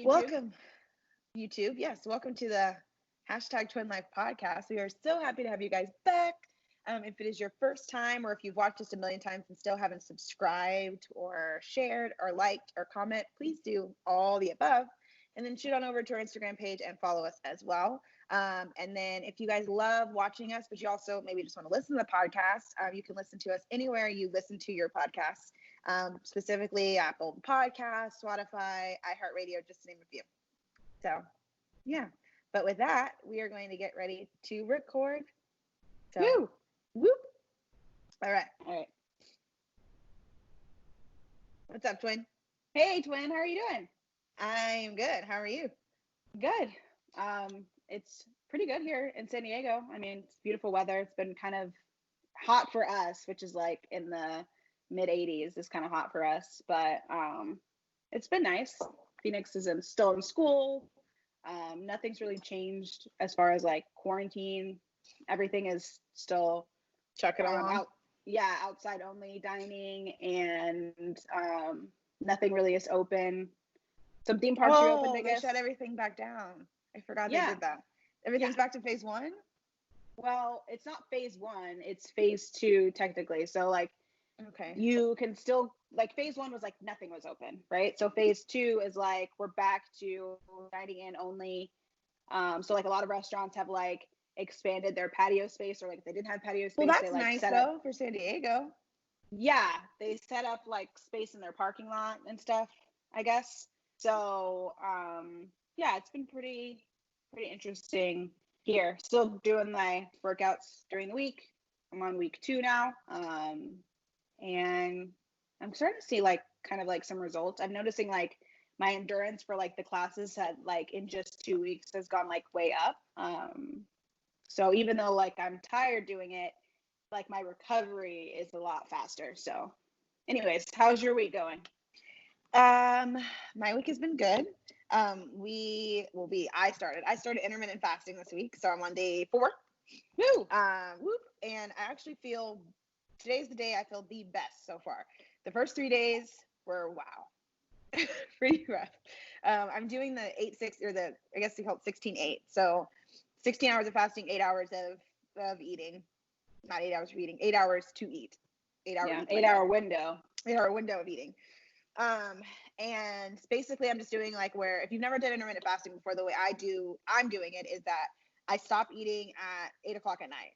YouTube. Welcome, YouTube. Yes, welcome to the hashtag Twin Life podcast. We are so happy to have you guys back. If it is your first time, or if you've watched us a million times and still haven't subscribed or shared or liked or comment, please do all the above. And then shoot on over to our Instagram page and follow us as well. And then if you guys love watching us, but you also maybe just want to listen to the podcast, you can listen to us anywhere you listen to your podcasts, specifically Apple Podcasts, Spotify, iHeartRadio, just to name a few. So, yeah. But with that, we are going to get ready to record. So, Woo! whoop. All right. All right. What's up, Twin? Hey, Twin. How are you doing? I'm good. How are you? Good. It's pretty good here in San Diego. I mean, it's beautiful weather. It's been kind of hot for us, which is like in the mid 80s is kind of hot for us, but it's been nice. Phoenix is still in school. Nothing's really changed as far as like quarantine. Everything is still Chuck it on. outside only dining, and nothing really is open. Some theme parks reopened, I guess. They shut everything back down. I forgot they Yeah. did that. Everything's back to phase 1? Well, it's not phase 1, it's phase 2 technically. So like, okay, you can still, like, phase 1 was like nothing was open, right? So phase 2 is like we're back to dining in only. So like a lot of restaurants have like expanded their patio space, or like if they didn't have patio space, well, that's they like nice set though up. for San Diego. Yeah, they set up like space in their parking lot and stuff, I guess. So yeah, it's been pretty interesting here. Still doing my workouts during the week. I'm on week 2 now. And I'm starting to see like kind of like some results. I'm noticing like my endurance for like the classes had like in just 2 weeks has gone like way up. So even though like I'm tired doing it, like my recovery is a lot faster. So anyways, how's your week going? My week has been good. I started intermittent fasting this week, so I'm on day 4. Woo! Whoop. And I actually feel today's the day I feel the best so far. The first 3 days were wow. Pretty rough. I'm doing the 8-6, or I guess they call it 16-8. So 16 hours of fasting, 8 hours of eating. Not 8 hours of eating, 8 hours to eat. 8 hour Yeah, 8 hour window. 8 hour window of eating. And basically I'm just doing like, where if you've never done intermittent fasting before, the way I'm doing it is that I stop eating at 8 o'clock at night.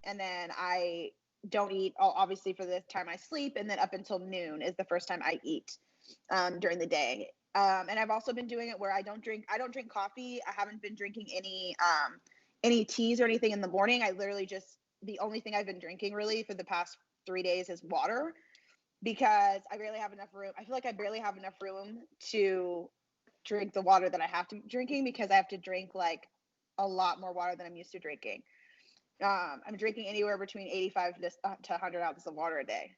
And then I don't eat, obviously, for the time I sleep. And then up until noon is the first time I eat during the day. And I've also been doing it where I don't drink coffee. I haven't been drinking any teas or anything in the morning. I literally just, the only thing I've been drinking really for the past 3 days is water, because I barely have enough room. I feel like I barely have enough room to drink the water that I have to be drinking, because I have to drink like a lot more water than I'm used to drinking. I'm drinking anywhere between 85 to 100 ounces of water a day,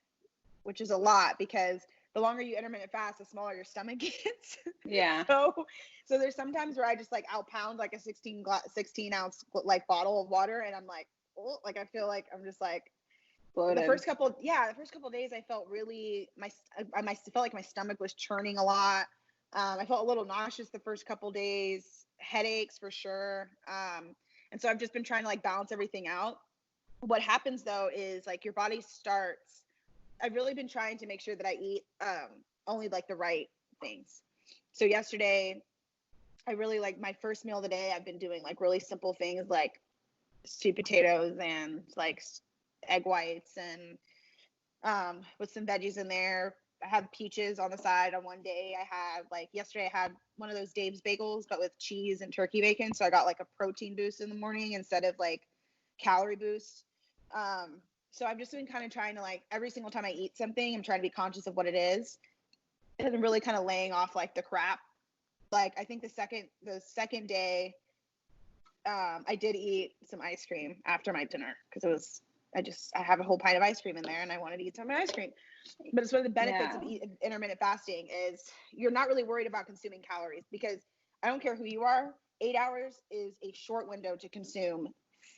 which is a lot, because the longer you intermittent fast, the smaller your stomach gets. Yeah. So there's sometimes where I just like, I'll pound like a 16 ounce like bottle of water, and I'm like, oh, like I feel like I'm just like bloated. The first couple of days I felt really, I felt like my stomach was churning a lot. I felt a little nauseous the first couple days, headaches for sure. And so I've just been trying to like balance everything out. What happens though is like your body starts, I've really been trying to make sure that I eat only like the right things. So yesterday, I really like my first meal of the day. I've been doing like really simple things like sweet potatoes and like egg whites, and with some veggies in there. I had peaches on the side on one day. Yesterday I had one of those Dave's bagels, but with cheese and turkey bacon. So I got like a protein boost in the morning instead of like calorie boost. So I've just been kind of trying to, like, every single time I eat something, I'm trying to be conscious of what it is, and I'm really kind of laying off like the crap. Like I think the second day, I did eat some ice cream after my dinner, because I have a whole pint of ice cream in there and I wanted to eat some ice cream. But it's one of the benefits of intermittent fasting is you're not really worried about consuming calories, because I don't care who you are, 8 hours is a short window to consume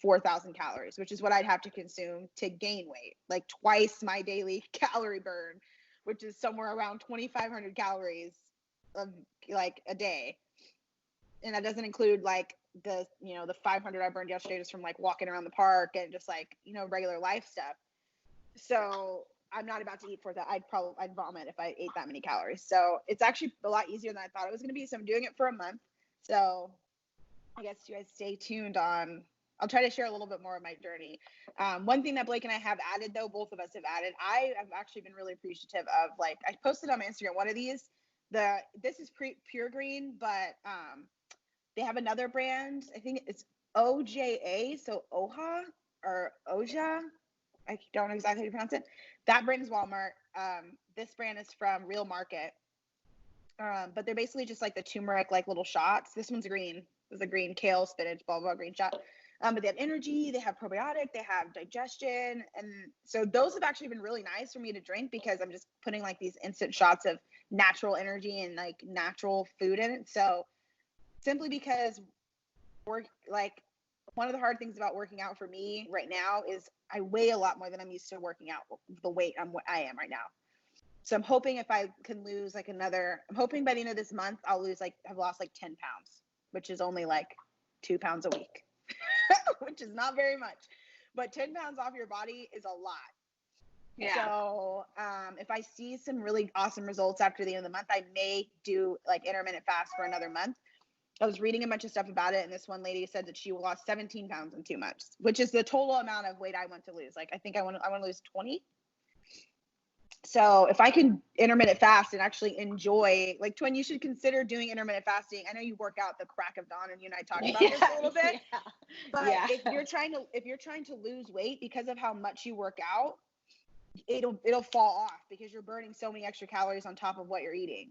4,000 calories, which is what I'd have to consume to gain weight, like twice my daily calorie burn, which is somewhere around 2,500 calories of like a day. and that doesn't include like the, the 500 I burned yesterday just from like walking around the park and just like, regular life stuff. So I'm not about to eat for that. I'd vomit if I ate that many calories. So it's actually a lot easier than I thought it was going to be. So I'm doing it for a month. So I guess you guys stay tuned on. I'll try to share a little bit more of my journey. One thing that Blake and I have added, though, both of us have added, I have actually been really appreciative of, like, I posted on my Instagram one of these. This is Pure Green, but they have another brand. I think it's OJA, so Oja or Oja. I don't know exactly how to pronounce it. That brand's Walmart. This brand is from Real Market. But they're basically just like the turmeric, like little shots. This one's green. There's a green kale, spinach, blah, blah, green shot. But they have energy, they have probiotic, they have digestion. And so those have actually been really nice for me to drink because I'm just putting like these instant shots of natural energy and like natural food in it. So simply because one of the hard things about working out for me right now is I weigh a lot more than I'm used to working out the weight I am right now. So I'm hoping if I can lose I'm hoping by the end of this month, I've lost like 10 pounds, which is only like 2 pounds a week, which is not very much, but 10 pounds off your body is a lot. Yeah. So if I see some really awesome results after the end of the month, I may do like intermittent fast for another month. I was reading a bunch of stuff about it, and this one lady said that she lost 17 pounds in 2 months, which is the total amount of weight I want to lose. Like, I think I want to lose 20. So if I can intermittent fast and actually enjoy, like, Twin, you should consider doing intermittent fasting. I know you work out the crack of dawn, and you and I talked about this a little bit. Yeah. But if you're trying to lose weight because of how much you work out, it'll fall off because you're burning so many extra calories on top of what you're eating.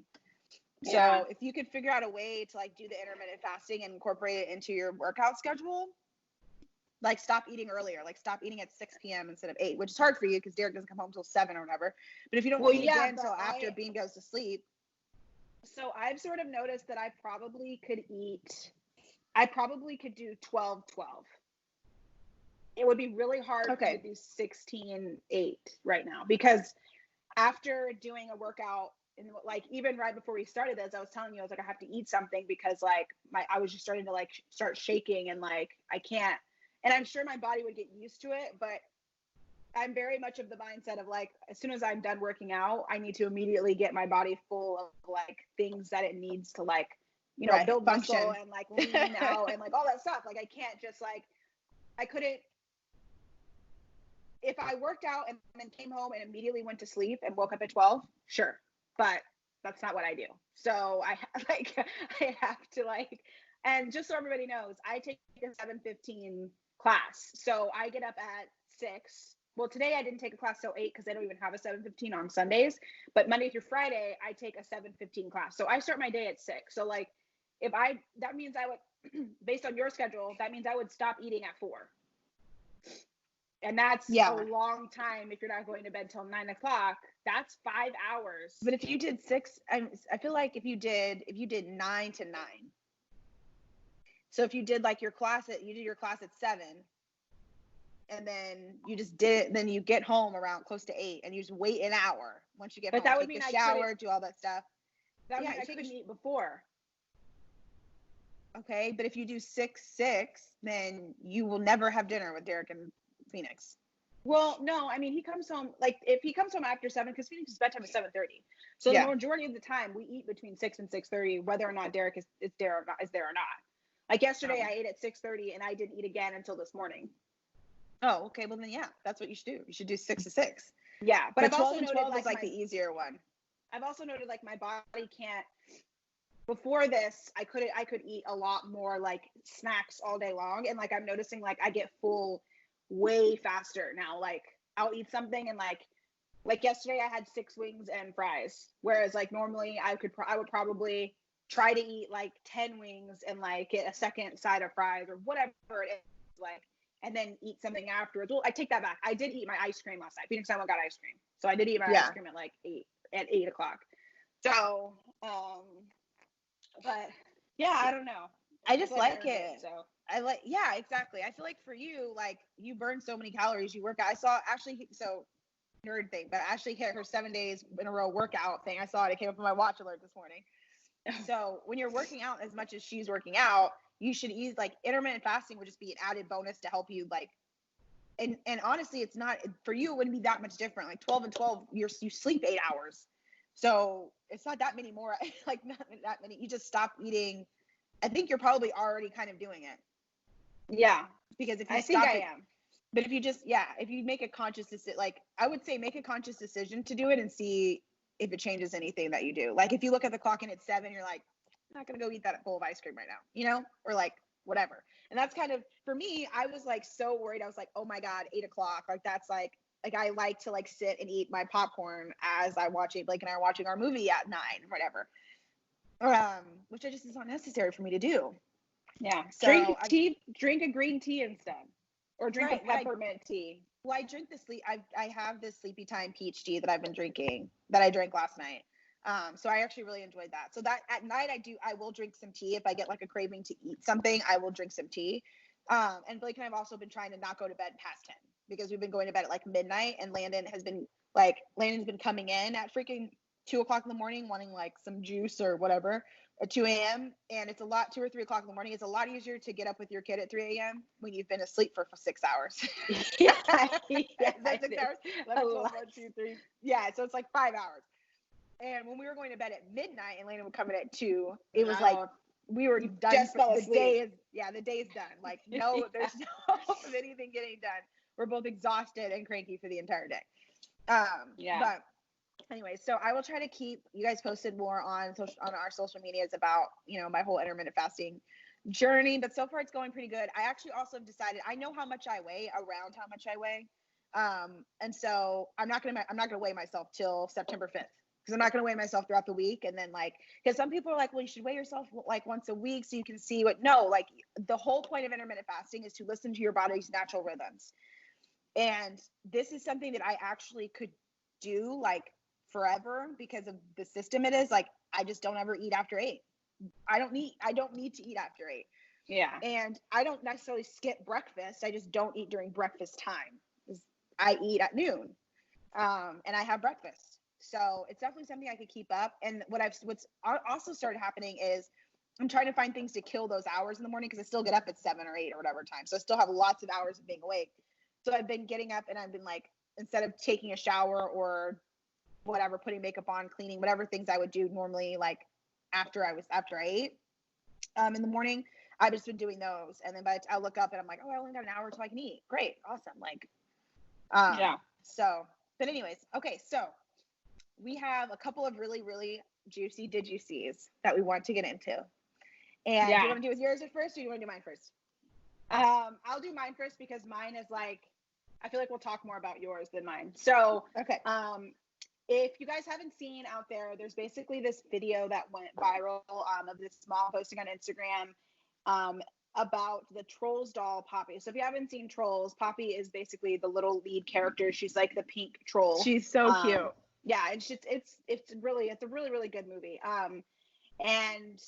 Yeah. So if you could figure out a way to like do the intermittent fasting and incorporate it into your workout schedule, like stop eating earlier, like stop eating at 6 p.m. instead of 8, which is hard for you because Derek doesn't come home until 7 or whatever. But if you don't eat again until after Bean goes to sleep. So I've sort of noticed that I probably could do 12-12. It would be really hard for me to do 16-8 right now because after doing a workout, and like even right before we started this, I was telling you, I was like, I have to eat something because like I was just starting to like start shaking and like I can't, and I'm sure my body would get used to it, but I'm very much of the mindset of like, as soon as I'm done working out, I need to immediately get my body full of like things that it needs to like, build function, muscle and like lean out and like all that stuff. Like I can't just like, I couldn't, if I worked out and then came home and immediately went to sleep and woke up at 12, sure. But that's not what I do. So I have to like, and just so everybody knows, I take a 7:15 class. So I get up at 6. Well, today I didn't take a class till 8 because I don't even have a 7:15 on Sundays. But Monday through Friday, I take a 7:15 class. So I start my day at 6. So like, that means I would, based on your schedule, that means I would stop eating at 4. And that's a long time if you're not going to bed till 9 o'clock. That's 5 hours. But if you did 6, I feel like if you did 9 to 9. So if you did like your class at 7, and then you just did it, then you get home around close to 8, and you just wait an hour once you get home. But that would mean I shower, do all that stuff. That would mean I couldn't eat before. Okay, but if you do 6-6, then you will never have dinner with Derek and Phoenix. Well, no, I mean, he comes home, like, if he comes home after 7, because Phoenix's bedtime is 7:30. So the majority of the time, we eat between 6 and 6:30, whether or not Derek is there or not. Like, yesterday, I ate at 6:30, and I didn't eat again until this morning. Oh, okay. Well, then, that's what you should do. You should do 6 to 6. Yeah, but I've 12 also noted, 12 is like the easier one. I've also noted, like, my body can't, before this, I could eat a lot more, like, snacks all day long, and, like, I'm noticing, like, I get full way faster now. Like I'll eat something and like yesterday I had 6 wings and fries, whereas like normally I would probably try to eat like 10 wings and like get a second side of fries or whatever it is, like, and then eat something afterwards. Well, I take that back. I did eat my ice cream last night. Phoenix and I got ice cream, so I did eat my ice cream at like 8 o'clock. So but yeah, I don't know. I just like it. So exactly. I feel like for you, like you burn so many calories, you work out. I saw Ashley, so nerd thing, but Ashley hit her 7 days in a row workout thing. I saw it. It came up on my watch alert this morning. So when you're working out as much as she's working out, you should eat, like, intermittent fasting would just be an added bonus to help you, like, and honestly, it's not for you. It wouldn't be that much different. Like 12 and 12, you sleep 8 hours, so it's not that many more. Like not that many. You just stop eating. I think you're probably already kind of doing it. Yeah, because if you I think I am. But if you just, if you make a conscious decision, like I would say, make a conscious decision to do it and see if it changes anything that you do. Like if you look at the clock and it's 7, you're like, I'm not gonna go eat that bowl of ice cream right now, or like whatever. And that's kind of, for me, I was like so worried. I was like, oh my God, 8 o'clock. Like that's like I like to like sit and eat my popcorn as I watch it. Blake and I are watching our movie at 9 or whatever. Which I just is not necessary for me to do. Yeah. So drink a green tea instead. Or drink a peppermint tea. Well, I drink I have this Sleepy Time peach tea that I've been drinking, that I drank last night. So I actually really enjoyed that. So that at night I will drink some tea. If I get like a craving to eat something, I will drink some tea. And Blake and I have also been trying to not go to bed past 10, because we've been going to bed at like midnight, and Landon's been coming in at freaking 2 o'clock in the morning wanting like some juice or whatever at 2 a.m. And it's a lot, 2 or 3 o'clock in the morning. It's a lot easier to get up with your kid at 3 a.m. when you've been asleep for 6 hours. Yeah. That's 6 hours. 11, 12, 1, 2, 3. Yeah. So it's like 5 hours. And when we were going to bed at midnight and Landon would come in at 2, it was like we were done. Just fell asleep. The day is done. Like no, there's no anything getting done. We're both exhausted and cranky for the entire day. But anyway, so I will try to keep you guys posted more on our social medias about, my whole intermittent fasting journey. But so far it's going pretty good. I actually also have decided, I know how much I weigh, around how much I weigh. And so I'm not gonna weigh myself till September 5th, because I'm not gonna weigh myself throughout the week. And then because some people are like, well, you should weigh yourself like once a week so you can see like the whole point of intermittent fasting is to listen to your body's natural rhythms. And this is something that I actually could do like forever, because of the system it is. Like I just don't ever eat after 8. I don't need to eat after 8. Yeah. And I don't necessarily skip breakfast. I just don't eat during breakfast time. I eat at noon. And I have breakfast. So it's definitely something I could keep up. And what's also started happening is I'm trying to find things to kill those hours in the morning, because I still get up at 7 or 8 or whatever time. So I still have lots of hours of being awake. So I've been getting up and I've been like, instead of taking a shower or whatever, putting makeup on, cleaning, whatever things I would do normally, like after I ate in the morning, I've just been doing those. And then I look up and I'm like, oh, I only got an hour till I can eat. Great. Awesome. Like, So, but anyways, okay. So we have a couple of really, really juicy did you sees that we want to get into. And do you want to do with yours at first, or do you want to do mine first? I'll do mine first, because mine is like, I feel like we'll talk more about yours than mine. So, okay. If you guys haven't seen out there, there's basically this video that went viral of this mom posting on Instagram about the Trolls doll Poppy. So if you haven't seen Trolls, Poppy is basically the little lead character. She's like the pink troll. She's so cute. Yeah, it's a really, really good movie. And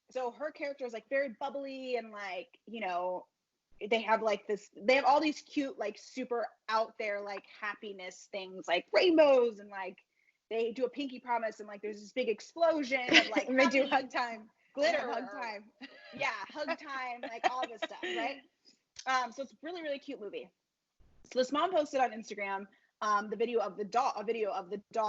so her character is like very bubbly and like, they have all these cute, like super out there, like happiness things, like rainbows, and like they do a pinky promise, and like there's this big explosion of like and they do hug time, glitter hug time. Yeah, hug time, like all this stuff, right? So it's a really, really cute movie. So this mom posted on Instagram a video of the doll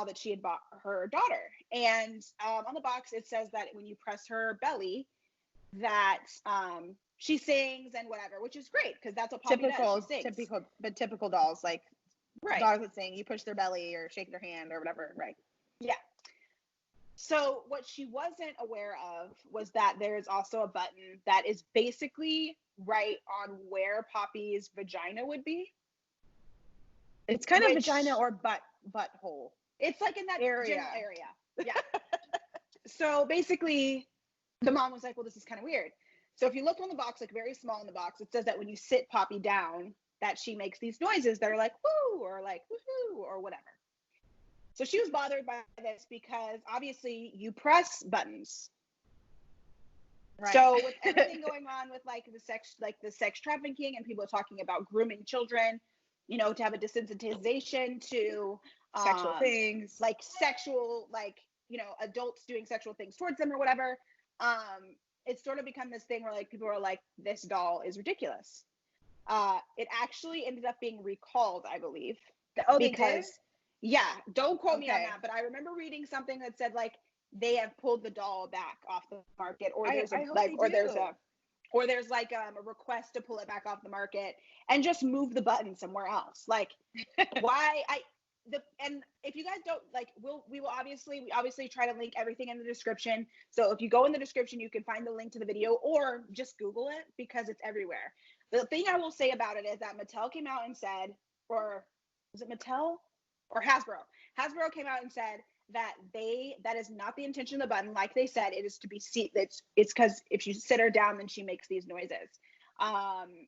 that she had bought her daughter. And on the box it says that when you press her belly, that she sings and whatever, which is great, because that's what Poppy does. She sings. Typical dolls, like dogs that sing, you push their belly or shake their hand or whatever, right? Yeah. So what she wasn't aware of was that there's also a button that is basically right on where Poppy's vagina would be. It's kind of vagina or butthole. It's like in that general area. Yeah. So basically, the mom was like, well, this is kind of weird. So if you look on the box, like very small in the box, it says that when you sit Poppy down, that she makes these noises that are like woo or like woohoo or whatever. So she was bothered by this because obviously you press buttons. Right. So with everything going on with like the sex trafficking, and people talking about grooming children, to have a desensitization to sexual things, like sexual, like adults doing sexual things towards them or whatever. It's sort of become this thing where like people are like, this doll is ridiculous. It actually ended up being recalled, I believe. Oh, they did? Yeah, don't quote me on that, but I remember reading something that said like they have pulled the doll back off the market, or there's a request to pull it back off the market and just move the button somewhere else. Like, why? And if you guys don't like, we obviously try to link everything in the description. So if you go in the description, you can find the link to the video or just Google it because it's everywhere. The thing I will say about it is that Mattel came out and said, or was it Mattel or Hasbro? Hasbro came out and said that is not the intention of the button. Like they said, it is to be it's because if you sit her down, then she makes these noises. And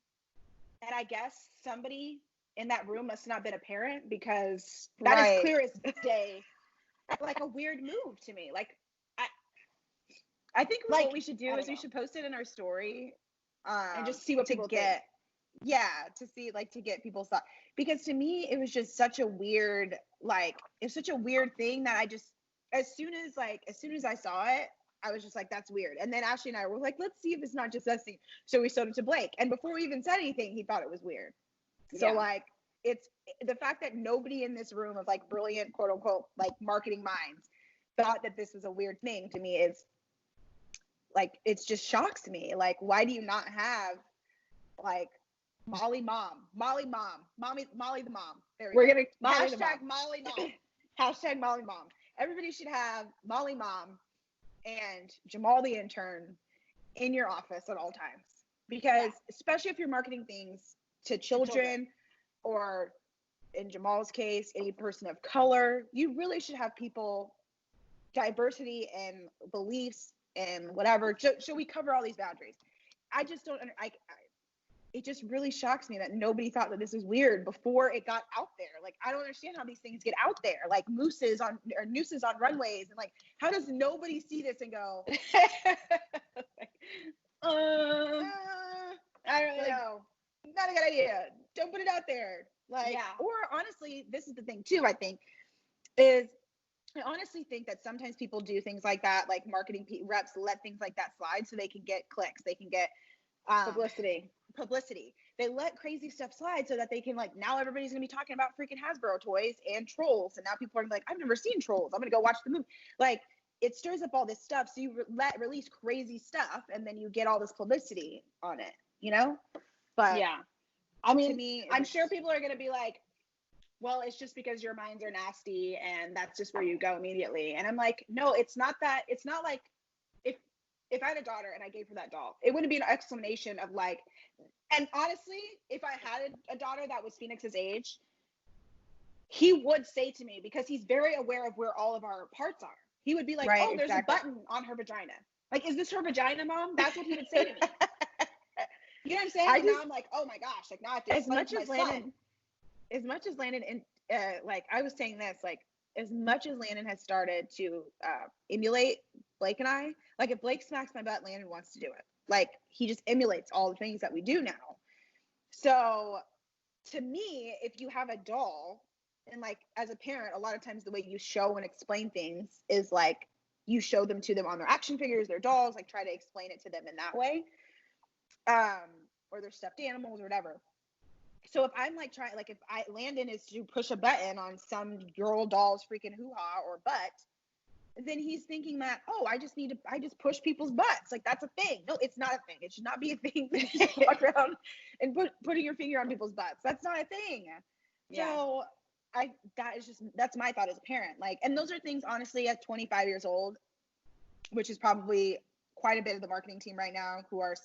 I guess somebody in that room must not have been a parent, because that is clear as day, like a weird move to me. Like, I think what we should do is we should post it in our story, and just see what people get. Yeah, to see, like, to get people's thoughts, because to me it was just such a weird, like, it's such a weird thing that I just, as soon as I saw it, I was just like, that's weird. And then Ashley and I were like, let's see if it's not just us. So we showed it to Blake, and before we even said anything, he thought it was weird. So like, it's the fact that nobody in this room of like brilliant, quote unquote, like marketing minds thought that this was a weird thing, to me is like, it just shocks me. Like, why do you not have like Molly the mom? There we're gonna hashtag Molly mom. Hashtag Molly mom. Everybody should have Molly mom and Jamal the intern in your office at all times, because especially if you're marketing things to children, or in Jamal's case, any person of color, you really should have people, diversity and beliefs and whatever. So we cover all these boundaries. I just don't, it just really shocks me that nobody thought that this was weird before it got out there. Like, I don't understand how these things get out there, like nooses on runways, and like, how does nobody see this and go, I don't know, not a good idea, don't put it out there. Like, or honestly, this is the thing too, I think, is I honestly think that sometimes people do things like that, like marketing reps let things like that slide so they can get clicks, they can get publicity. They let crazy stuff slide so that they can, like, now everybody's gonna be talking about freaking Hasbro toys and Trolls, and now people are like, I've never seen Trolls, I'm gonna go watch the movie. Like, it stirs up all this stuff, so you release crazy stuff, and then you get all this publicity on it, But I mean, to me, I'm sure people are gonna be like, well, it's just because your minds are nasty and that's just where you go immediately. And I'm like, no, it's not that. It's not like, if I had a daughter and I gave her that doll, it wouldn't be an explanation of like, and honestly, if I had a daughter that was Phoenix's age, he would say to me, because he's very aware of where all of our parts are, he would be like, oh, there's a button on her vagina. Like, is this her vagina, Mom? That's what he would say to me. You know what I'm saying? Now I'm like, oh my gosh, like, now I have to explain to my son. As much as Landon, and like I was saying this, like, as much as Landon has started to emulate Blake and I, like, if Blake smacks my butt, Landon wants to do it. Like, he just emulates all the things that we do now. So to me, if you have a doll, and like, as a parent, a lot of times the way you show and explain things is like, you show them to them on their action figures, their dolls, like, try to explain it to them in that way, or their stuffed animals or whatever. So if I'm like trying, like, if Landon is to push a button on some girl doll's freaking hoo-ha or butt, then he's thinking that, oh, I just push people's butts. Like, that's a thing. No, it's not a thing. It should not be a thing that you just walk around and putting your finger on people's butts. That's not a thing. Yeah. So that's my thought as a parent. Like, and those are things, honestly, at 25 years old, which is probably quite a bit of the marketing team right now, who are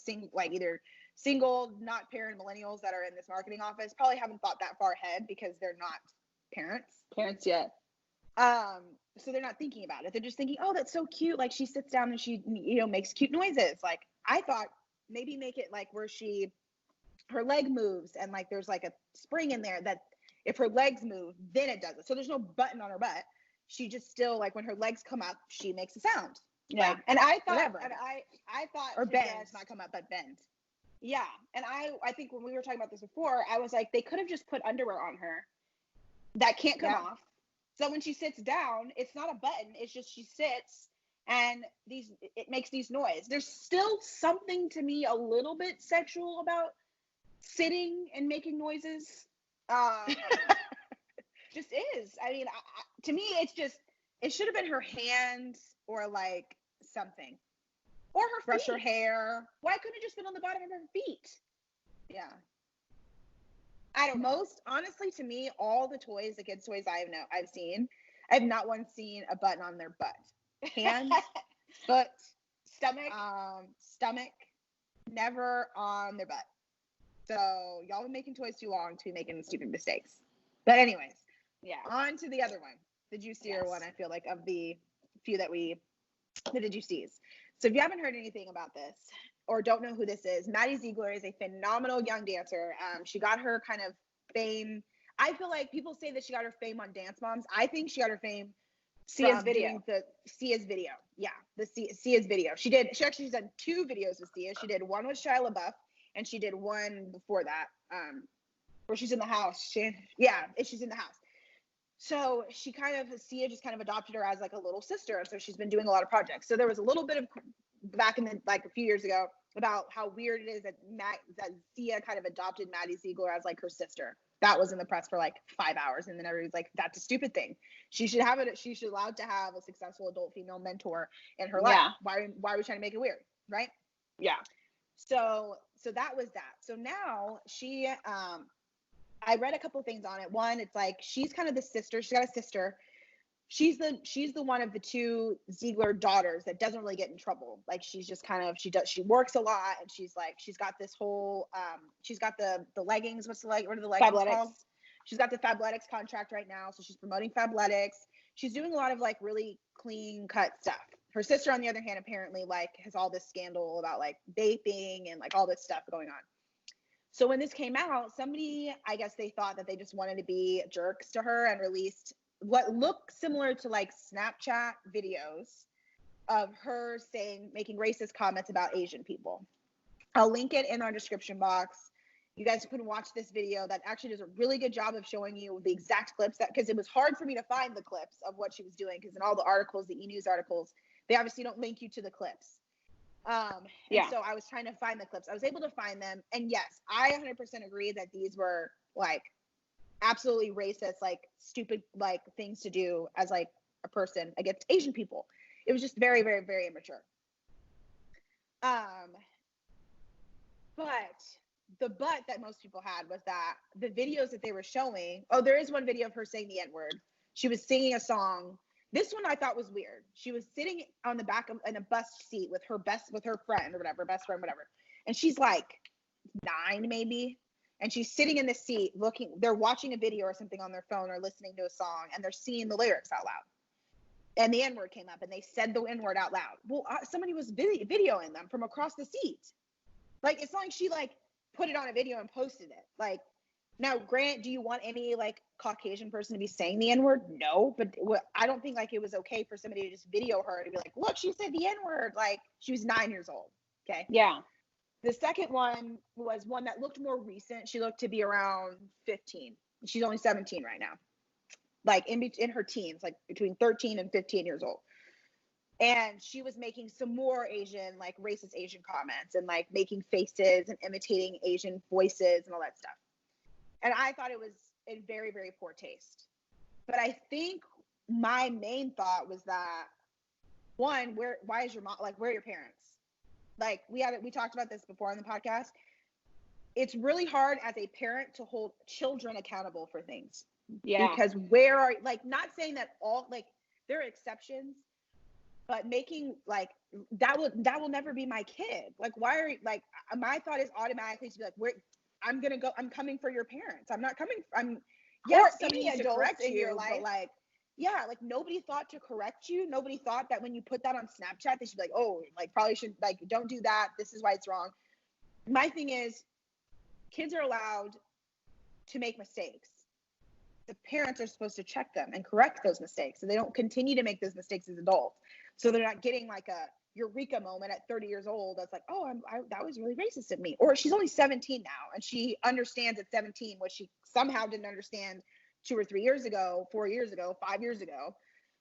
either single, not parent millennials that are in this marketing office, probably haven't thought that far ahead because they're not parents yet. So they're not thinking about it. They're just thinking, oh, that's so cute. Like, she sits down and she, makes cute noises. Like, I thought maybe make it like where her leg moves and like there's like a spring in there that if her legs move, then it does it. So there's no button on her butt. She just still, like, when her legs come up, she makes a sound. Yeah. Like, and I thought, whatever. and I thought, or bend, not come up, but bend. Yeah. And I think when we were talking about this before, I was like, they could have just put underwear on her that can't come off. So when she sits down, it's not a button. It's just she sits and it makes these noise. There's still something to me a little bit sexual about sitting and making noises. Just is. I mean, to me, it's just, it should have been her hands or like something. Or her feet. Brush her hair. Why couldn't it just been on the bottom of her feet? Yeah. I don't know. Honestly, to me, all the toys, the kids' toys I've seen, I've not once seen a button on their butt. Hands, foot, stomach, never on their butt. So y'all been making toys too long to be making stupid mistakes. But anyways, yeah. On to the other one, the juicier one. I feel like of the few that did you see? So if you haven't heard anything about this or don't know who this is, Maddie Ziegler is a phenomenal young dancer. She got her kind of fame. I feel like people say that she got her fame on Dance Moms. I think she got her fame Sia's video. Sia's video. Yeah, the Sia's video. She's done 2 videos with Sia. She did one with Shia LaBeouf, and she did one before that, where she's in the house. She's in the house. So Sia just kind of adopted her as like a little sister. And so she's been doing a lot of projects. So there was a little bit of back in the, like a few years ago about how weird it is that Sia kind of adopted Maddie Ziegler as like her sister. That was in the press for like 5 hours. And then everybody's like, that's a stupid thing. She should have it. She should allowed to have a successful adult female mentor in her life. Why are we trying to make it weird? Right. Yeah. So that was that. So now she, I read a couple of things on it. One, it's like she's kind of the sister. She's got a sister. She's the one of the 2 Ziegler daughters that doesn't really get in trouble. Like she's just kind of she works a lot, and she's got this whole she's got the leggings. What are the leggings called? She's got the Fabletics contract right now, so she's promoting Fabletics. She's doing a lot of like really clean cut stuff. Her sister, on the other hand, apparently like has all this scandal about like vaping and like all this stuff going on. So when this came out, somebody, I guess they thought that they just wanted to be jerks to her and released what looked similar to like Snapchat videos of her making racist comments about Asian people. I'll link it in our description box. You guys can watch this video that actually does a really good job of showing you the exact clips, because it was hard for me to find the clips of what she was doing, because in all the articles, the E-News articles, they obviously don't link you to the clips. So I was trying to find the clips. I was able to find them. And yes, I 100% agree that these were like absolutely racist, like stupid, like things to do as like a person against Asian people. It was just very, very, very immature. But that most people had was that the videos that they were showing, there is one video of her saying the N-word. She was singing a song. This one I thought was weird. She was sitting on the back in a bus seat with her friend or whatever, best friend, whatever. And she's like 9 maybe. And she's sitting in the seat they're watching a video or something on their phone or listening to a song, and they're seeing the lyrics out loud. And the N-word came up and they said the N-word out loud. Well, somebody was videoing them from across the seat. Like, it's not like she like put it on a video and posted it. Like, now, Grant, do you want any like Caucasian person to be saying the N-word? No, but I don't think like it was okay for somebody to just video her to be like, look, she said the N-word. Like, she was 9 years old. Okay. Yeah. The second one was one that looked more recent. She looked to be around 15. She's only 17 right now. Like in her teens, like between 13 and 15 years old. And she was making some more Asian, like racist Asian comments and like making faces and imitating Asian voices and all that stuff. And I thought it was in very, very poor taste. But I think my main thought was that, one, why is your mom, like, where are your parents? Like, we talked about this before on the podcast. It's really hard as a parent to hold children accountable for things. Yeah. Because not saying that all, like, there are exceptions, but making, like, that will never be my kid. Like, why are, like, my thought is automatically to be like, I'm coming for your parents. I'm not coming, yes, somebody needs to correct you, in your life, but like, yeah, like nobody thought to correct you. Nobody thought that when you put that on Snapchat, they should be like, oh, like probably should, like, don't do that. This is why it's wrong. My thing is, kids are allowed to make mistakes. The parents are supposed to check them and correct those mistakes so they don't continue to make those mistakes as adults. So they're not getting like a eureka moment at 30 years old that's like, oh, that was really racist of me. Or she's only 17 now and she understands at 17 what she somehow didn't understand 2 or 3 years ago, 4 years ago, 5 years ago.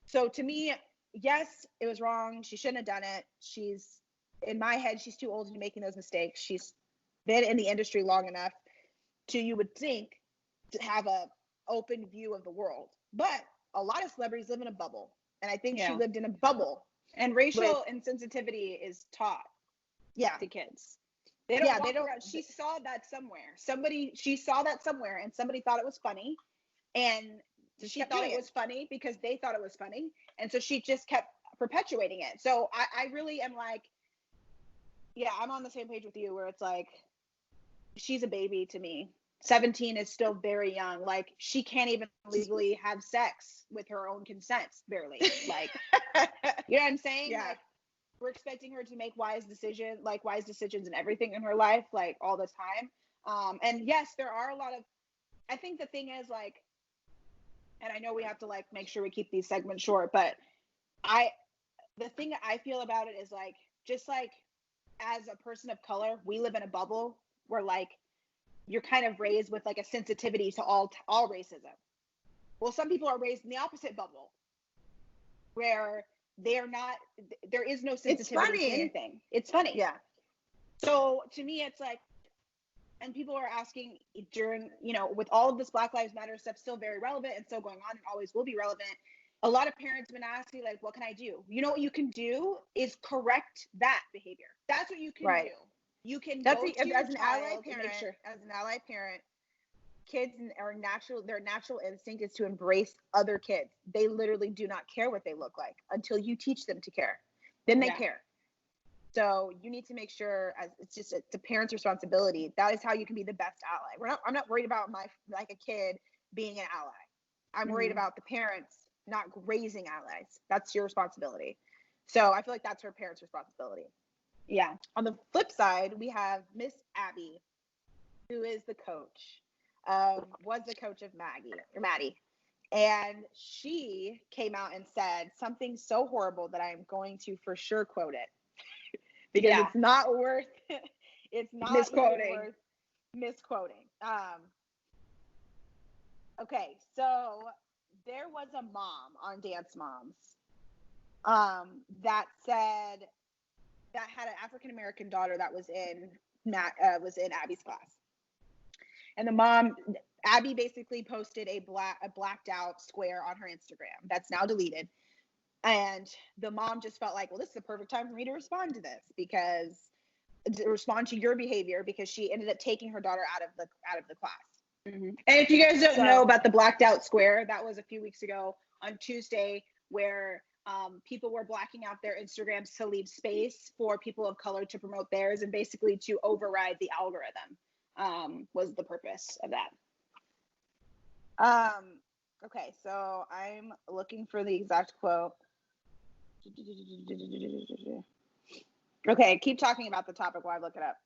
So to me, yes, it was wrong. She shouldn't have done it. She's, in my head, she's too old to be making those mistakes. She's been in the industry long enough to, you would think, to have a open view of the world. But a lot of celebrities live in a bubble. And I think she lived in a bubble. And racial insensitivity is taught to kids. They don't walk around. She saw that somewhere. She saw that somewhere and somebody thought it was funny. And she thought it was funny because they thought it was funny. And so she just kept perpetuating it. So I really am like, yeah, I'm on the same page with you where it's like, she's a baby to me. 17 is still very young. Like, she can't even legally have sex with her own consent, barely. Like, you know what I'm saying? Yeah. Like, we're expecting her to make wise decisions in everything in her life, like, all the time. And yes, there are a lot of, I think the thing is, like, and I know we have to, like, make sure we keep these segments short, but the thing that I feel about it is, like, just like, as a person of color, we live in a bubble where, like, you're kind of raised with, like, a sensitivity to all racism. Well, some people are raised in the opposite bubble where there is no sensitivity to anything. It's funny. Yeah. So to me, it's like, and people are asking during, with all of this Black Lives Matter stuff still very relevant and still going on and always will be relevant. A lot of parents have been asking, like, what can I do? You know what you can do is correct that behavior. That's what you can do. You can go to your child and make sure. As an ally parent, kids their natural instinct is to embrace other kids. They literally do not care what they look like until you teach them to care. Then they care. So you need to make sure, it's a parent's responsibility. That is how you can be the best ally. I'm not worried about a kid being an ally. I'm worried about the parents not raising allies. That's your responsibility. So I feel like that's her parents' responsibility. Yeah. On the flip side, we have Miss Abby, who is the coach, was the coach of Maddie. And she came out and said something so horrible that I'm going to for sure quote it. Because it's not worth worth misquoting. Okay, so there was a mom on Dance Moms that said that had an African American daughter that was in Abby's class, and the mom, Abby, basically posted a blacked out square on her Instagram that's now deleted, and the mom just felt like, well, this is the perfect time for me to respond to your behavior, because she ended up taking her daughter out of the class. Mm-hmm. And if you guys don't know about the blacked out square, that was a few weeks ago on Tuesday, where people were blacking out their Instagrams to leave space for people of color to promote theirs, and basically to override the algorithm was the purpose of that. Okay, so I'm looking for the exact quote. Okay, keep talking about the topic while I look it up.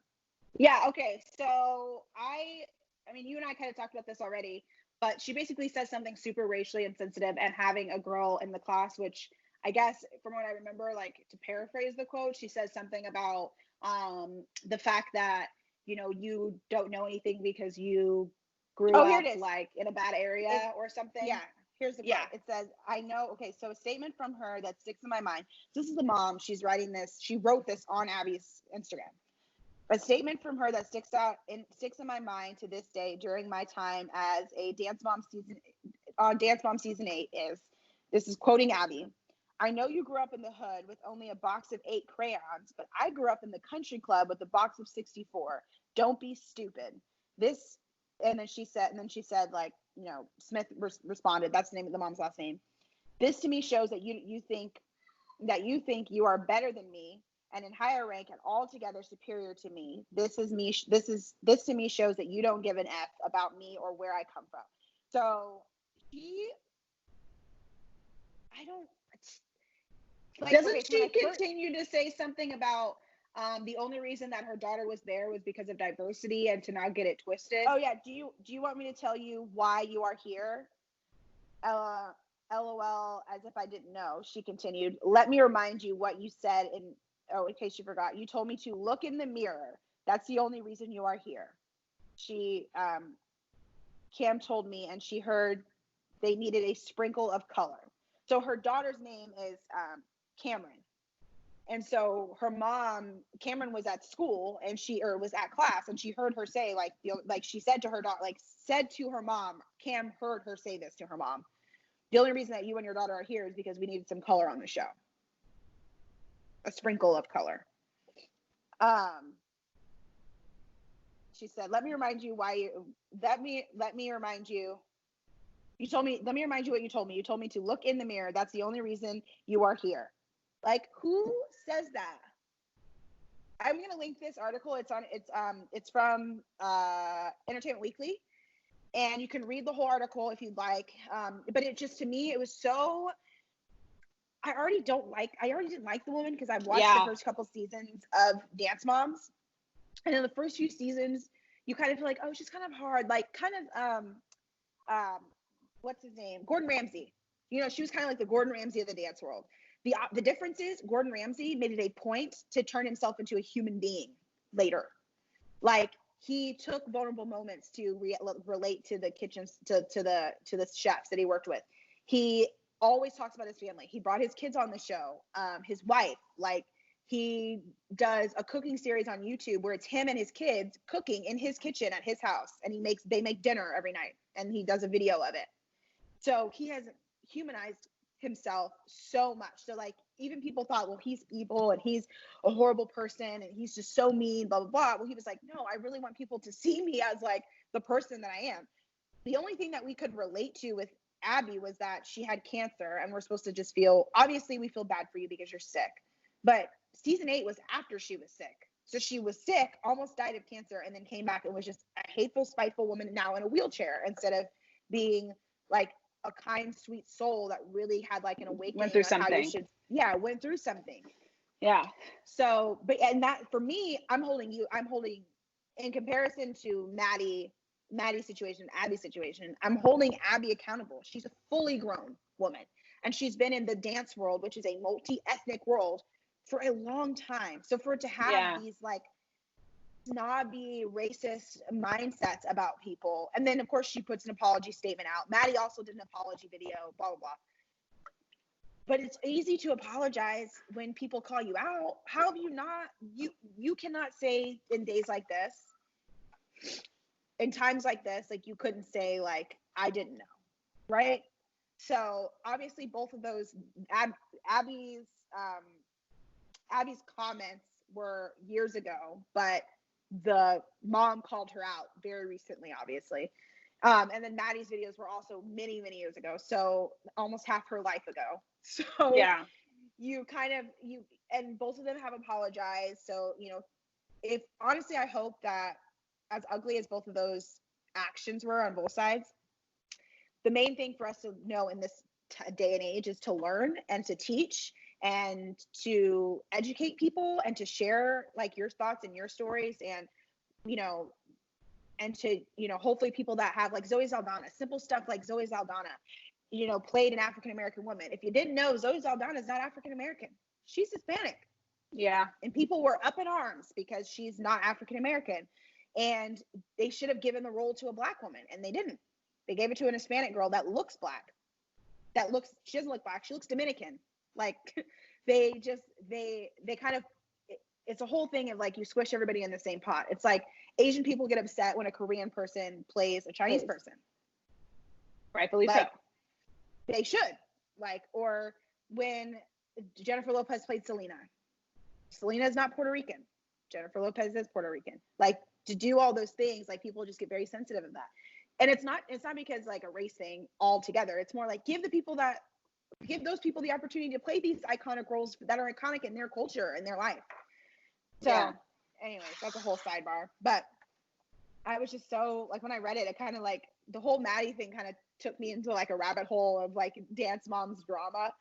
Yeah, okay. So I mean, you and I kind of talked about this already, but she basically says something super racially insensitive, and having a girl in the class, which I guess from what I remember, like, to paraphrase the quote, she says something about the fact that, you don't know anything because you grew up like in a bad area or something. Yeah. Here's the quote. It says, I know. Okay, so a statement from her that sticks in my mind. This is the mom. She's writing this. She wrote this on Abby's Instagram. A statement from her that sticks in my mind to this day during my time as a Dance Mom season 8 is, this is quoting Abby. I know you grew up in the hood with only a box of 8 crayons, but I grew up in the country club with a box of 64. Don't be stupid. And then she said, like, Smith responded, that's the name of the mom's last name. This to me shows that you think you are better than me and in higher rank and altogether superior to me. This to me shows that you don't give an F about me or where I come from. So doesn't she continue to say something about the only reason that her daughter was there was because of diversity, and to not get it twisted? Oh yeah. Do you want me to tell you why you are here? LOL, as if I didn't know. She continued, let me remind you what you said in case you forgot. You told me to look in the mirror. That's the only reason you are here. Cam told me, and she heard they needed a sprinkle of color. So her daughter's name is Cameron. And so her mom, Cameron, was at school and was at class, and she heard her say, like, she said to her daughter, like, said to her mom, Cam heard her say this to her mom. The only reason that you and your daughter are here is because we needed some color on the show. A sprinkle of color. She said, let me remind you what you told me. You told me to look in the mirror. That's the only reason you are here. Like, who says that? I'm going to link this article. It's from Entertainment Weekly, and you can read the whole article if you'd like. But it just, to me, it was so, I already didn't like the woman because I've watched the first couple seasons of Dance Moms. And in the first few seasons, you kind of feel like, oh, she's kind of hard. Like, kind of, what's his name? Gordon Ramsay. You know, she was kind of like the Gordon Ramsay of the dance world. The difference is Gordon Ramsay made it a point to turn himself into a human being later. Like, he took vulnerable moments to relate to the kitchens, to the chefs that he worked with. He always talks about his family. He brought his kids on the show, his wife. Like, he does a cooking series on YouTube where it's him and his kids cooking in his kitchen at his house, and they make dinner every night, and he does a video of it. So he has humanized himself so much. So, like, even people thought, well, he's evil and he's a horrible person and he's just so mean, blah, blah, blah. Well, he was like, no, I really want people to see me as, like, the person that I am. The only thing that we could relate to with Abby was that she had cancer, and we're supposed to just obviously we feel bad for you because you're sick. But season 8 was after she was sick. So she was sick, almost died of cancer, and then came back and was just a hateful, spiteful woman now in a wheelchair, instead of being like a kind, sweet soul that really had like an awakening. Went through something. Went through something. Yeah. So, and that, for me, I'm holding, in comparison to Maddie's situation, Abby's situation, I'm holding Abby accountable. She's a fully grown woman, and she's been in the dance world, which is a multi-ethnic world, for a long time. So for it to have these like snobby, racist mindsets about people, and then of course she puts an apology statement out. Maddie also did an apology video, blah, blah, blah. But it's easy to apologize when people call you out. How have you not, you cannot say in days like this, in times like this, like, you couldn't say, like, I didn't know, right? So obviously both of those, Abby's comments were years ago, but the mom called her out very recently, obviously. And then Maddie's videos were also many, many years ago. So almost half her life ago. So yeah, and both of them have apologized. So, you know, honestly, I hope that, as ugly as both of those actions were on both sides, the main thing for us to know in this day and age is to learn and to teach and to educate people and to share, like, your thoughts and your stories, and, you know, and to, you know, hopefully people that have, like, Zoe Saldana, simple stuff like Zoe Saldana, you know, played an African-American woman. If you didn't know, Zoe Saldana is not African-American. She's Hispanic. Yeah. And people were up in arms because she's not African-American. And they should have given the role to a Black woman, and they didn't. They gave it to an Hispanic girl that looks Black. She doesn't look Black. She looks Dominican. Like, they kind of, it's a whole thing of, like, you squish everybody in the same pot. It's like Asian people get upset when a Korean person plays a Chinese person. Rightfully so. They should. Like, or when Jennifer Lopez played Selena. Selena is not Puerto Rican. Jennifer Lopez is Puerto Rican. Like, to do all those things, like, people just get very sensitive of that. And it's not because, like, a race thing altogether. It's more like, give those people the opportunity to play these iconic roles that are iconic in their culture and their life. So, anyways, that's a whole sidebar. But I was just so, like, when I read it, it kind of, like, the whole Maddie thing kind of took me into, like, a rabbit hole of, like, Dance Moms drama.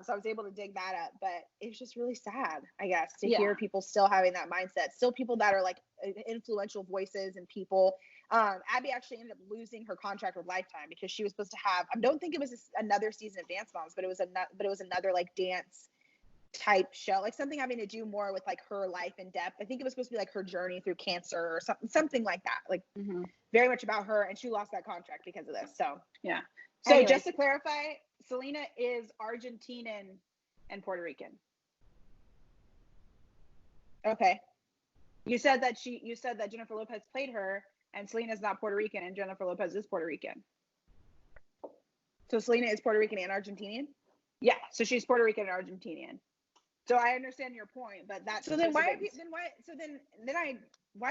So I was able to dig that up, but it's just really sad, I guess, to hear people still having that mindset. Still people that are, like, influential voices and people. Abby actually ended up losing her contract with Lifetime because she was supposed to have, I don't think it was another season of Dance Moms, but it was another, like, dance type show, like something having to do more with, like, her life in depth. I think it was supposed to be, like, her journey through cancer or something like that, like, very much about her, and she lost that contract because of this. So yeah, So anyways, just to clarify, Selena is Argentinian and Puerto Rican. Okay. You said that Jennifer Lopez played her, and Selena's not Puerto Rican, and Jennifer Lopez is Puerto Rican. So Selena is Puerto Rican and Argentinian? Yeah, so she's Puerto Rican and Argentinian. So I understand your point, but that's so then why do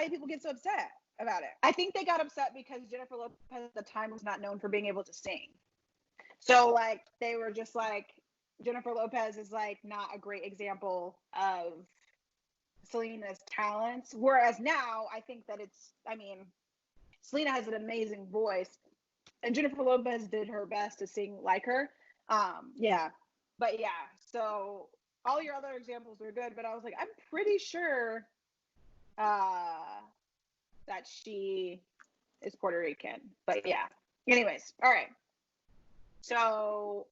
people get so upset about it? I think they got upset because Jennifer Lopez at the time was not known for being able to sing. So like they were just like, Jennifer Lopez is like not a great example of Selena's talents. Whereas now I think that Selena has an amazing voice, and Jennifer Lopez did her best to sing like her. Yeah. But yeah, so all your other examples were good, but I was like, I'm pretty sure that she is Puerto Rican. But yeah. Anyways, all right. So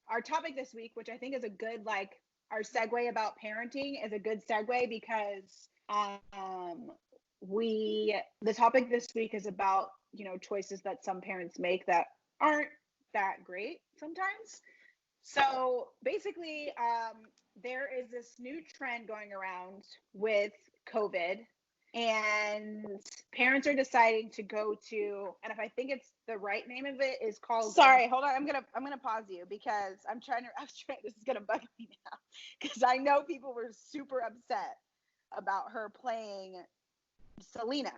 our topic this week, which I think is a good, like, our segue about parenting is a good segue because the topic this week is about, choices that some parents make that aren't that great sometimes. So basically, there is this new trend going around with COVID, and parents are deciding to go to, and if I think it's the right name of it, is called. Sorry, hold on. I'm gonna pause you because this is gonna bug me now because I know people were super upset about her playing Selena.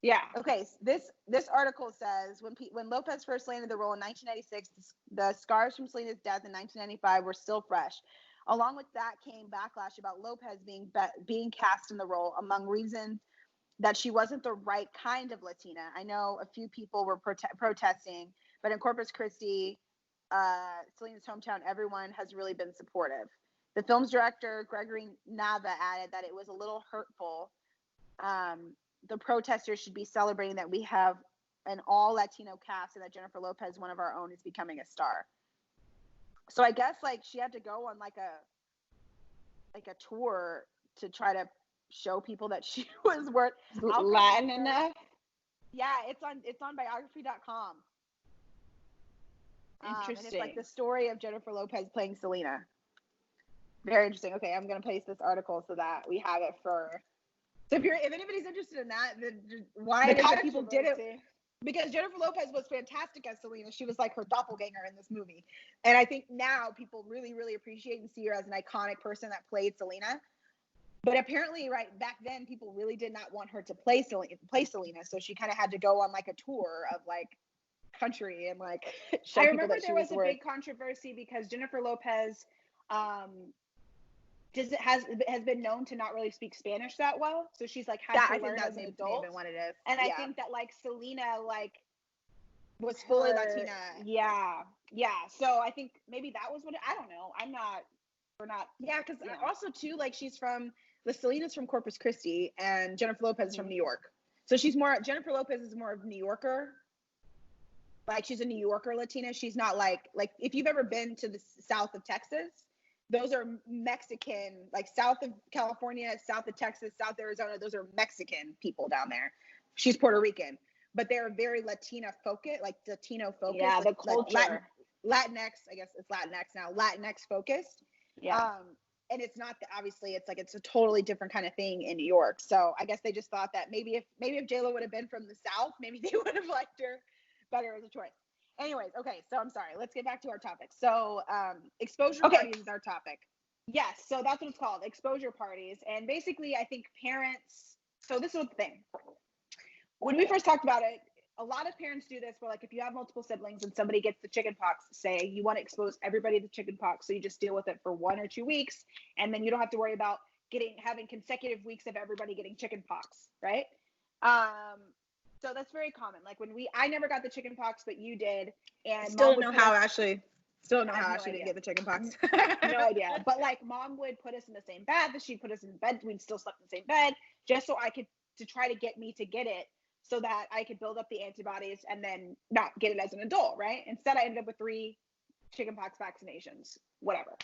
Yeah. Okay. This article says when Lopez first landed the role in 1996, the scars from Selena's death in 1995 were still fresh. Along with that came backlash about Lopez being cast in the role, among reasons that she wasn't the right kind of Latina. I know a few people were protesting, but in Corpus Christi, Selena's hometown, everyone has really been supportive. The film's director, Gregory Nava, added that it was a little hurtful. The protesters should be celebrating that we have an all Latino cast and that Jennifer Lopez, one of our own, is becoming a star. So I guess like she had to go on like a tour to try to show people that she was worth Latin enough. Yeah, it's on biography.com. Interesting. And it's like the story of Jennifer Lopez playing Selena. Very interesting. Okay, I'm gonna paste this article so that we have it for. So if anybody's interested in that, why people did it? Because Jennifer Lopez was fantastic as Selena. She was like her doppelganger in this movie. And I think now people really, really appreciate and see her as an iconic person that played Selena. But apparently, right back then, people really did not want her to play Selena. So she kind of had to go on like a tour of like country and like show I people remember that there was a big controversy because Jennifer Lopez has been known to not really speak Spanish that well, so she's like had to learn as an adult. What it is. And I think that like Selena like was fully Latina. Yeah. So I think maybe that was what I don't know. We're not. Yeah, because also too, like Selena's from Corpus Christi and Jennifer Lopez is from New York. So Jennifer Lopez is more of New Yorker. Like she's a New Yorker Latina. She's not like if you've ever been to the south of Texas, those are Mexican, like south of California, south of Texas, South Arizona. Those are Mexican people down there. She's Puerto Rican, but they're very Latina focused, like Latino focused. Yeah, the culture. Latinx, I guess it's Latinx now. Latinx focused. Yeah. And it's not obviously it's like it's a totally different kind of thing in New York. So I guess they just thought that maybe if J-Lo would have been from the South, maybe they would have liked her better as a choice. Anyways, okay, so I'm sorry. Let's get back to our topic. So exposure parties is our topic. Yes, so that's what it's called, exposure parties. And basically, I think parents. So this was the thing. When we first talked about it, a lot of parents do this where, like, if you have multiple siblings and somebody gets the chickenpox, say you want to expose everybody to chickenpox, so you just deal with it for 1 or 2 weeks, and then you don't have to worry about having consecutive weeks of everybody getting chickenpox, right? So that's very common. Like I never got the chickenpox, but you did, and still don't know how Ashley didn't get the chickenpox. No idea. But like mom would put us in the same bed, she'd put us in bed, we'd still sleep in the same bed, just so to try to get me to get it, so that I could build up the antibodies and then not get it as an adult, right? Instead, I ended up with 3 chickenpox vaccinations, whatever.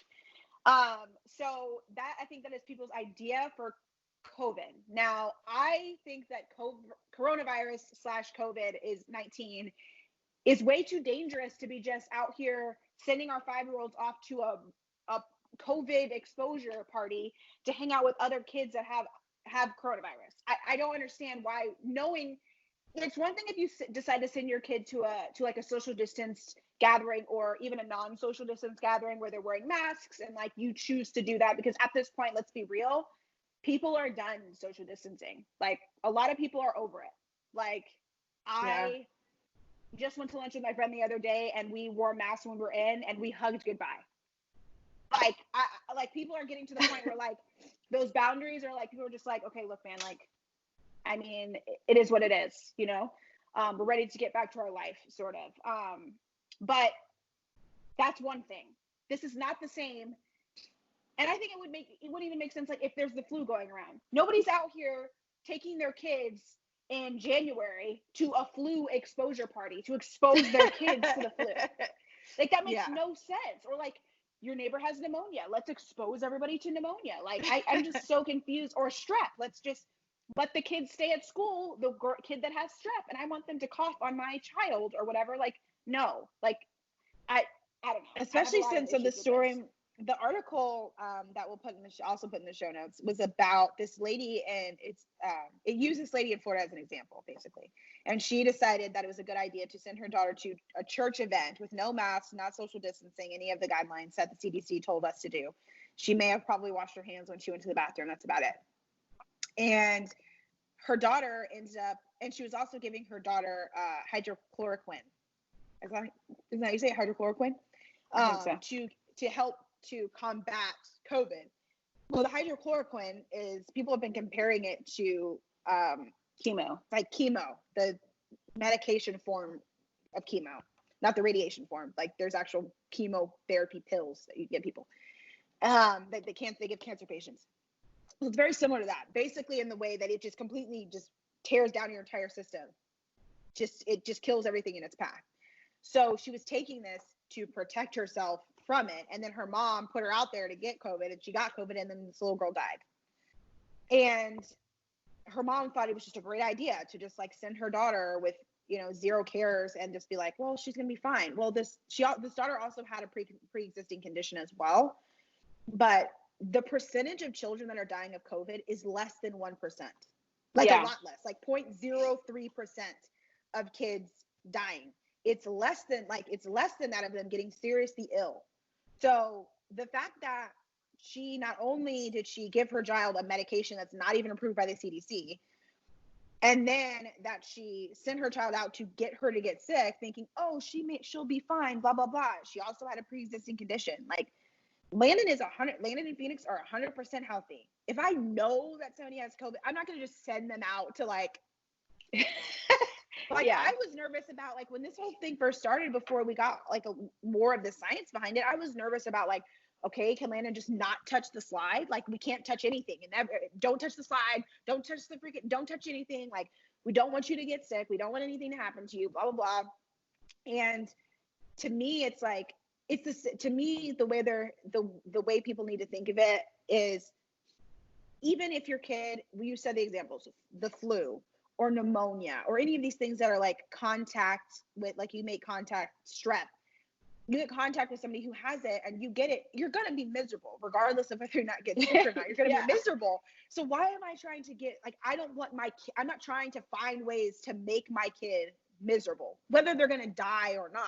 So that, I think that is people's idea for COVID. Now, I think that coronavirus /COVID is 19 is way too dangerous to be just out here sending our 5-year-olds off to a COVID exposure party to hang out with other kids that have coronavirus. I don't understand why, knowing it's one thing if you decide to send your kid to like a social distance gathering or even a non-social distance gathering where they're wearing masks and like you choose to do that, because at this point, let's be real, people are done social distancing. Like a lot of people are over it. Like I just went to lunch with my friend the other day and we wore masks when we were in and we hugged goodbye. Like like people are getting to the point where like those boundaries are like, people are just like, okay, look, man, like, I mean, it is what it is, you know? We're ready to get back to our life, sort of. But that's one thing. This is not the same. And I think it wouldn't even make sense like if there's the flu going around. Nobody's out here taking their kids in January to a flu exposure party to expose their kids to the flu. Like that makes no sense. Or like your neighbor has pneumonia. Let's expose everybody to pneumonia. Like I'm just so confused. Or strep. Let's just let the kids stay at school, the kid that has strep, and I want them to cough on my child or whatever. Like, no, like I don't know. Especially since the story, the article that we'll put in also put in the show notes was about this lady, and it used this lady in Florida as an example, basically. And she decided that it was a good idea to send her daughter to a church event with no masks, not social distancing, any of the guidelines that the CDC told us to do. She may have probably washed her hands when she went to the bathroom. That's about it. And her daughter ended up, and she was also giving her daughter hydrochloroquine. Isn't that how you say it, hydrochloroquine? To help to combat COVID. Well, the hydrochloroquine is, people have been comparing it to chemo, like chemo, the medication form of chemo, not the radiation form. Like there's actual chemotherapy pills that you give people. That they give cancer patients. So it's very similar to that, basically, in the way that it just completely just tears down your entire system. It just kills everything in its path. So she was taking this to protect herself from it, and then her mom put her out there to get COVID, and she got COVID, and then this little girl died. And her mom thought it was just a great idea to just like send her daughter with, you know, zero cares and just be like, well, she's gonna be fine. Well, this daughter also had a pre-existing condition as well, but the percentage of children that are dying of COVID is less than 1%. Like a lot less, like 0.03% of kids dying. It's less than that of them getting seriously ill. So the fact that she, not only did she give her child a medication that's not even approved by the CDC, and then that she sent her child out to get her to get sick, thinking, oh, she'll be fine, blah, blah, blah. She also had a pre-existing condition. Like, Landon and Phoenix are 100% healthy. If I know that somebody has COVID, I'm not going to just send them out to like, I was nervous about like when this whole thing first started, before we got like more of the science behind it, I was nervous about like, okay, can Landon just not touch the slide? Like we can't touch anything, and don't touch the slide. Don't touch anything. Like we don't want you to get sick. We don't want anything to happen to you, blah, blah, blah. And to me, it's like, to me, the way people need to think of it is, even if your kid, you said the examples, the flu or pneumonia or any of these things that are like contact with, like you make contact strep, you get contact with somebody who has it and you get it, you're going to be miserable regardless of whether you're not getting sick or not. You're going to be miserable. So why am I trying to get, like, I'm not trying to find ways to make my kid miserable, whether they're going to die or not.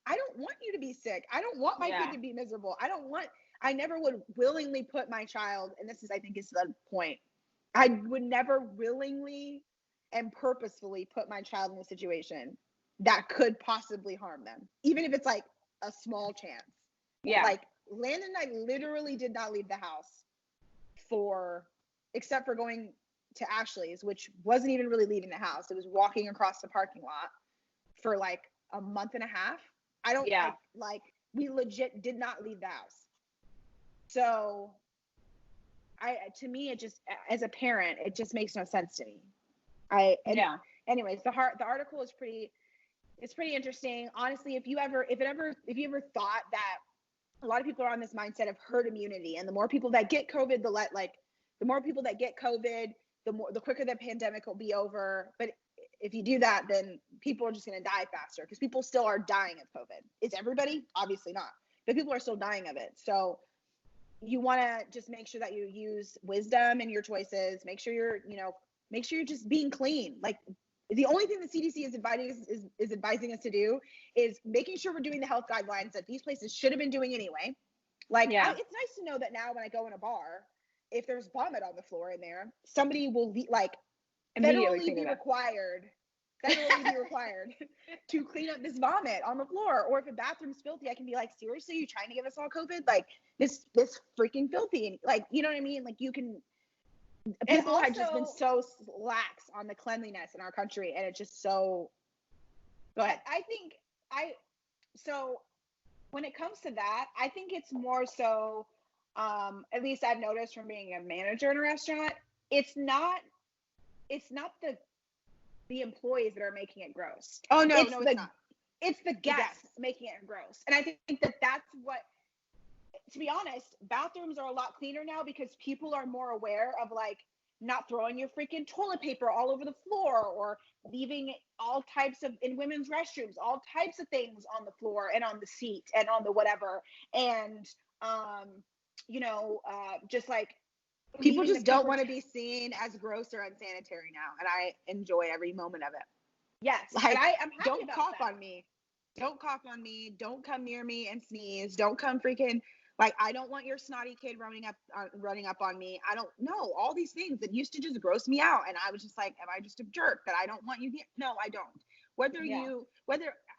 I don't want you to be sick. I don't want my kid to be miserable. I never would willingly put my child, and this is, I think is the point, I would never willingly and purposefully put my child in a situation that could possibly harm them, even if it's like a small chance. Like Landon and I literally did not leave the house except for going to Ashley's, which wasn't even really leaving the house. It was walking across the parking lot for like a month and a half. We legit did not leave the house. So to me, it just, as a parent, it just makes no sense to me. Anyways, the article is pretty interesting. Honestly, if you ever thought that a lot of people are on this mindset of herd immunity, and the more people that get COVID, the more people that get COVID, the quicker the pandemic will be over. But if you do that, then people are just going to die faster because people still are dying of COVID. Is everybody? Obviously not, but people are still dying of it. So you want to just make sure that you use wisdom in your choices. Make sure you're just being clean. Like the only thing the CDC is advising us to do is making sure we're doing the health guidelines that these places should have been doing anyway. Like, it's nice to know that now when I go in a bar, if there's vomit on the floor in there, somebody will be like federally be required to clean up this vomit on the floor. Or if a bathroom's filthy, I can be like, seriously, you trying to give us all COVID? Like this freaking filthy. Like, you know what I mean? Like people have just been so lax on the cleanliness in our country, and it's just so. Go ahead. So when it comes to that, I think it's more so, at least I've noticed from being a manager in a restaurant, it's not the employees that are making it gross. Oh no, it's not. It's the guests making it gross. And I think that's what, to be honest, bathrooms are a lot cleaner now because people are more aware of like not throwing your freaking toilet paper all over the floor or leaving all types of, in women's restrooms, all types of things on the floor and on the seat and on the whatever. And, just like, people just don't want to be seen as gross or unsanitary now, and I enjoy every moment of it. Yes, like, and I'm happy don't about cough that. on me. Don't cough on me. Don't come near me and sneeze. Don't come freaking like I don't want your snotty kid running up on me. I don't know all these things that used to just gross me out, and I was just like, am I just a jerk that I don't want you here? No, I don't.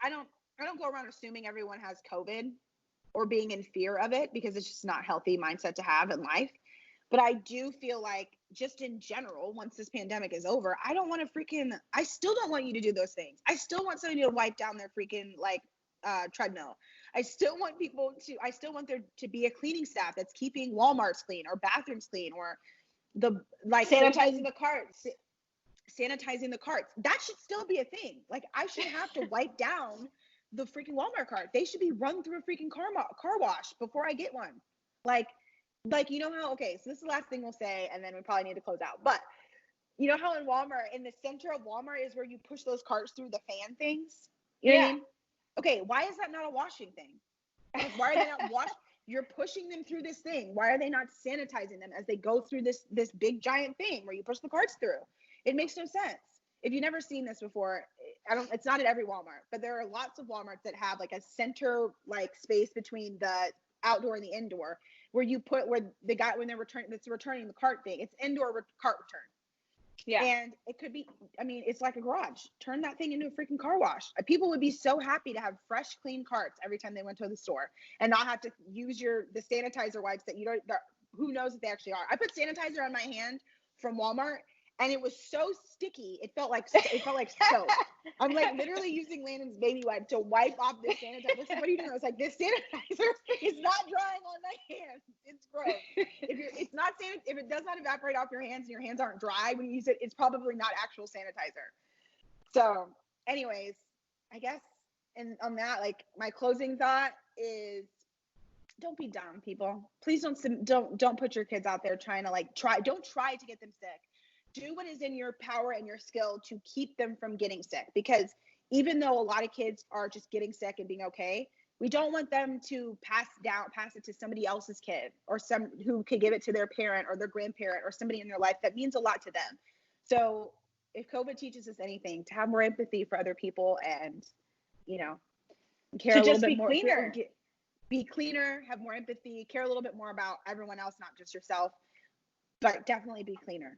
I don't go around assuming everyone has COVID or being in fear of it because it's just not a healthy mindset to have in life. But I do feel like just in general, once this pandemic is over, I still don't want you to do those things. I still want somebody to wipe down their freaking treadmill. I still want there to be a cleaning staff that's keeping Walmarts clean or bathrooms clean or sanitizing the carts. Sanitizing the carts. That should still be a thing. Like I should have to wipe down the freaking Walmart cart. They should be run through a freaking car wash before I get one. Like, you know how, okay, so this is the last thing we'll say, and then we probably need to close out. But you know how in Walmart, in the center of Walmart is where you push those carts through the fan things? You know what I mean? Okay, why is that not a washing thing? Like, why are they not washing? You're pushing them through this thing. Why are they not sanitizing them as they go through this big giant thing where you push the carts through? It makes no sense. If you've never seen this before, it's not at every Walmart, but there are lots of Walmarts that have like a center space between the outdoor and the indoor where the guy when they're returning the cart thing, it's indoor cart return. Yeah. And it could be, it's like a garage. Turn that thing into a freaking car wash. People would be so happy to have fresh, clean carts every time they went to the store and not have to use the sanitizer wipes that who knows if they actually are. I put sanitizer on my hand from Walmart and it was so sticky. It felt like soap. I'm like literally using Landon's baby wipe to wipe off this sanitizer. Listen, what are you doing? I was like, this sanitizer is not drying on my hands. It's gross. If it does not evaporate off your hands and your hands aren't dry when you use it, it's probably not actual sanitizer. So, anyways, I guess, and on that, my closing thought is, don't be dumb, people. Please don't put your kids out there trying to don't try to get them sick. Do what is in your power and your skill to keep them from getting sick, because even though a lot of kids are just getting sick and being okay, we don't want them to pass it to somebody else's kid or some who could give it to their parent or their grandparent or somebody in their life that means a lot to them. So if COVID teaches us anything, to have more empathy for other people and, care a little bit more. Cleaner. Be cleaner, have more empathy, care a little bit more about everyone else, not just yourself, but definitely be cleaner.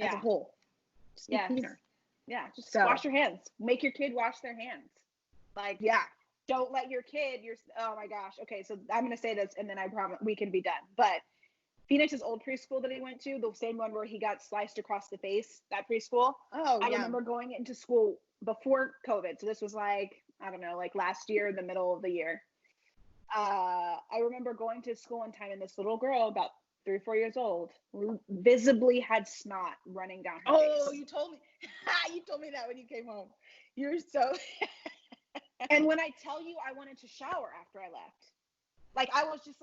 As a whole. Just be cleaner. Yeah, just wash your hands. Make your kid wash their hands. Don't let your kid, oh my gosh. Okay, so I'm going to say this and then I promise we can be done. But Phoenix's old preschool that he went to, the same one where he got sliced across the face, that preschool. Oh, I remember going into school before COVID. So this was last year, the middle of the year. I remember going to school one time and this little girl, about 3 or 4 years old, visibly had snot running down her face. Oh, you told me. You told me that when you came home. You're so. And when I tell you, I wanted to shower after I left. I was just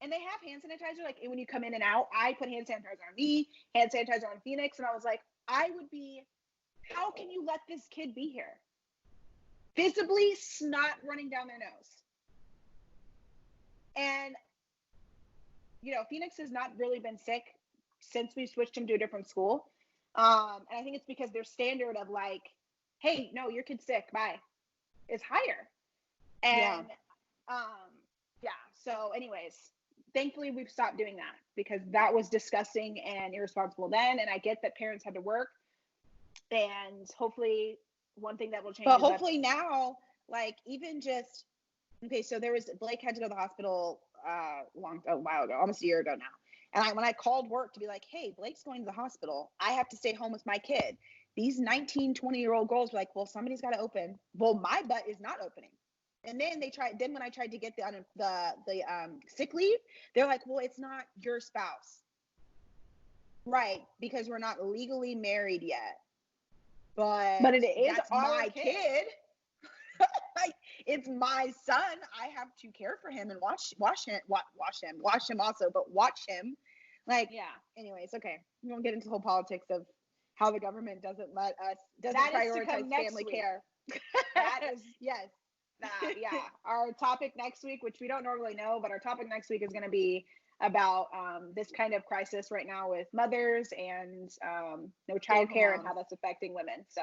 and they have hand sanitizer. When you come in and out, I put hand sanitizer on me, hand sanitizer on Phoenix, and I was like, I would be How can you let this kid be here? Visibly snot running down their nose. And, Phoenix has not really been sick since we switched him to a different school. And I think it's because their standard of like, hey, no, your kid's sick, bye, is higher. And so anyways, thankfully we've stopped doing that because that was disgusting and irresponsible then. And I get that parents had to work, and hopefully one thing that will change. But hopefully now, like even just, okay, so Blake had to go to the hospital a while ago, almost a year ago now. And when I called work to be like, hey, Blake's going to the hospital, I have to stay home with my kid. These 19, 20-year-old girls were like, well, somebody's got to open. Well, my butt is not opening. And then when I tried to get the sick leave, they're like, well, it's not your spouse. Right, because we're not legally married yet. But it is my kid. Like, it's my son. I have to care for him and watch him also, but watch him. Like, yeah. Anyways, okay. We won't get into the whole politics of how the government doesn't prioritize family care. That is, yes. Yeah. Our topic next week, which we don't normally know, but our topic next week is going to be about this kind of crisis right now with mothers and no childcare and how that's affecting women. So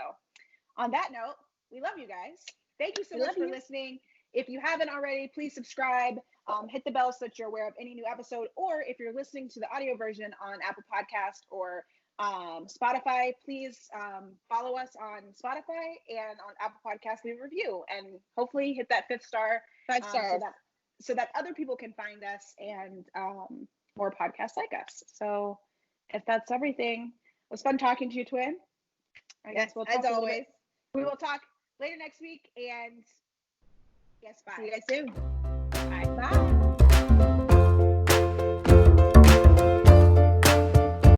on that note, we love you guys. Thank you so much for listening. If you haven't already, please subscribe, hit the bell so that you're aware of any new episode, or if you're listening to the audio version on Apple Podcast or Spotify, please follow us on Spotify and on Apple Podcast, leave a review, and hopefully hit that 5 star, so that other people can find us and more podcasts like us. So if that's everything, it was fun talking to you, twin. I guess we'll talk as always. We will talk later next week, and yes, bye. See you guys soon. Bye.